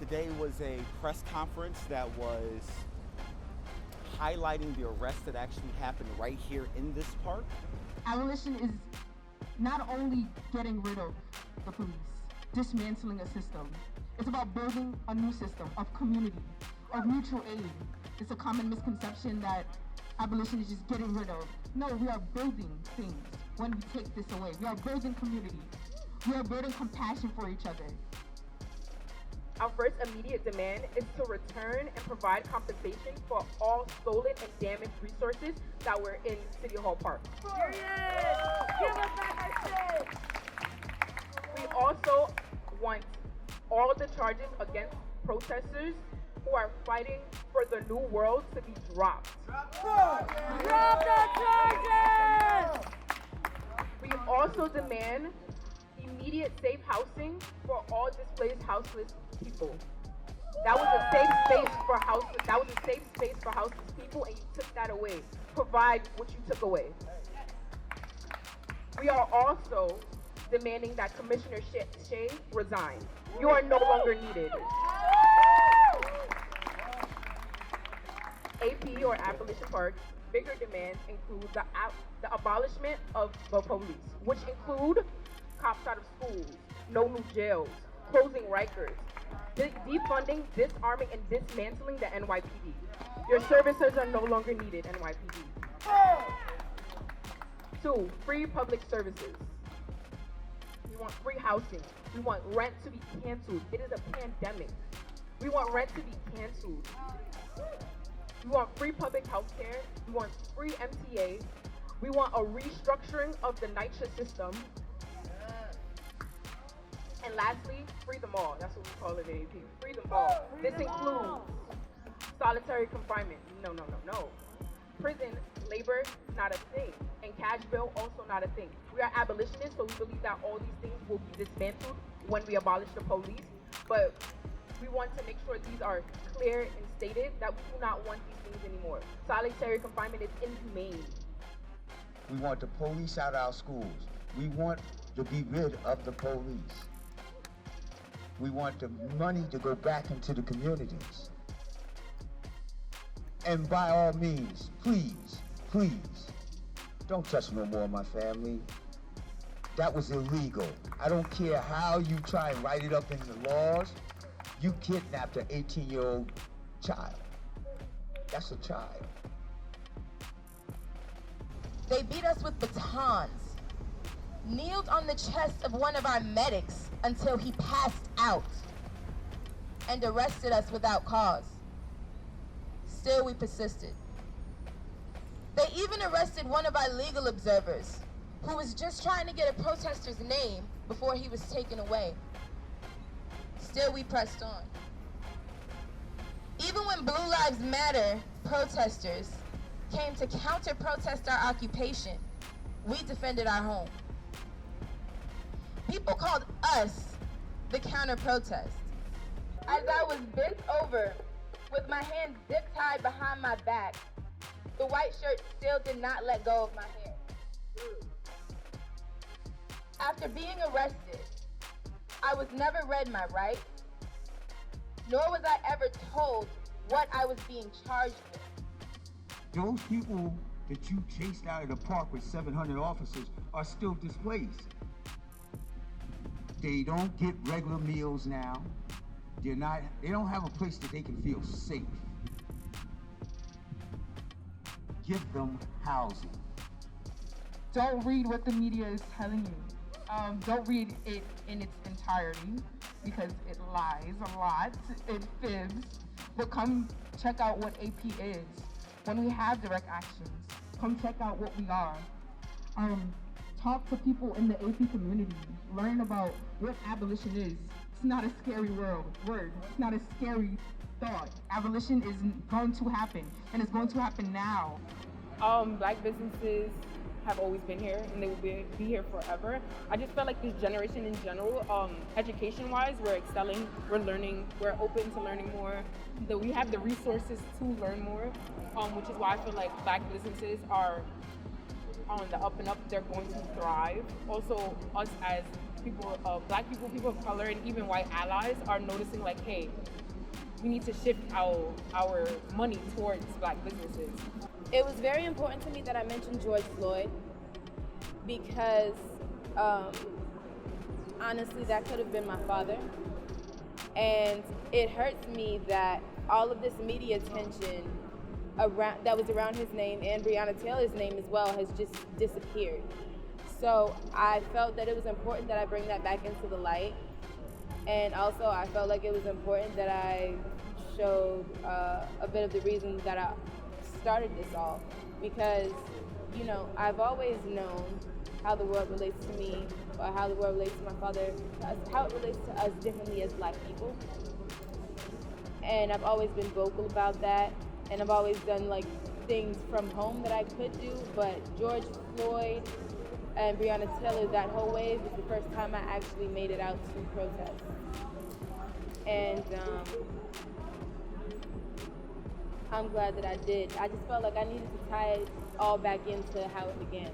Today was a press conference that was highlighting the arrest that actually happened right here in this park. Abolition is not only getting rid of the police, dismantling a system. It's about building a new system of community, of mutual aid. It's a common misconception that abolition is just getting rid of. No, we are building things when we take this away. We are building community. We are building compassion for each other. Our first immediate demand is to return and provide compensation for all stolen and damaged resources that were in City Hall Park. Give us back our shit! We also want all the charges against protesters who are fighting for the new world to be dropped. Drop the charges! We also demand immediate safe housing for all displaced houseless people. That was a safe space for houseless people, and you took that away. Provide what you took away. We are also demanding that Commissioner Shea resign. You are no longer needed. AP, or Abolition Parks, bigger demands include the abolishment of the police, which include cops out of schools, no new jails, closing Rikers, defunding, disarming, and dismantling the NYPD. Your services are no longer needed, NYPD. 2, free public services. We want free housing. We want rent to be canceled. It is a pandemic. We want rent to be canceled. We want free public health care. We want free MTA. We want a restructuring of the NYCHA system. And lastly, free them all. That's what we call it at AP. Free them all. This includes solitary confinement. No. Prison labor, not a thing. And cash bail, also not a thing. We are abolitionists, so we believe that all these things will be dismantled when we abolish the police. But we want to make sure these are clear and stated that we do not want these things anymore. Solitary confinement is inhumane. We want the police out of our schools. We want to be rid of the police. We want the money to go back into the communities. And by all means, please, don't touch no more of my family. That was illegal. I don't care how you try and write it up in the laws. You kidnapped an 18-year-old child. That's a child. They beat us with batons, kneeled on the chest of one of our medics until he passed out, and arrested us without cause. Still, we persisted. They even arrested one of our legal observers, who was just trying to get a protester's name before he was taken away. Still, we pressed on. Even when Blue Lives Matter protesters came to counter-protest our occupation, we defended our home. People called us the counter-protest. As I was bent over with my hands zip-tied behind my back, the white shirt still did not let go of my hair. After being arrested, I was never read my rights, nor was I ever told what I was being charged with. Those people that you chased out of the park with 700 officers are still displaced. They don't get regular meals now. They don't have a place that they can feel safe. Give them housing. Don't read what the media is telling you. Don't read it in its entirety because it lies a lot, it fibs. But come check out what AP is. When we have direct actions, come check out what we are. Talk to people in the AP community. Learn about what abolition is. It's not a scary word. It's not a scary thought. Abolition is going to happen, and it's going to happen now. Black businesses have always been here, and they will be here forever. I just felt like this generation in general, education-wise, we're excelling, we're learning, we're open to learning more. We have the resources to learn more, which is why I feel like Black businesses are on the up and up. They're going to thrive. Also, us as Black people, people of color, and even white allies are noticing like, hey, we need to shift our money towards Black businesses. It was very important to me that I mentioned George Floyd because honestly, that could have been my father. And it hurts me that all of this media attention that was around his name and Breonna Taylor's name as well has just disappeared. So I felt that it was important that I bring that back into the light. And also I felt like it was important that I showed a bit of the reason that I started this all. Because, you know, I've always known how the world relates to me, or how the world relates to my father, how it relates to us differently as Black people. And I've always been vocal about that, and I've always done like things from home that I could do, but George Floyd and Breonna Taylor, that whole wave was the first time I actually made it out to protest. And I'm glad that I did. I just felt like I needed to tie it all back into how it began.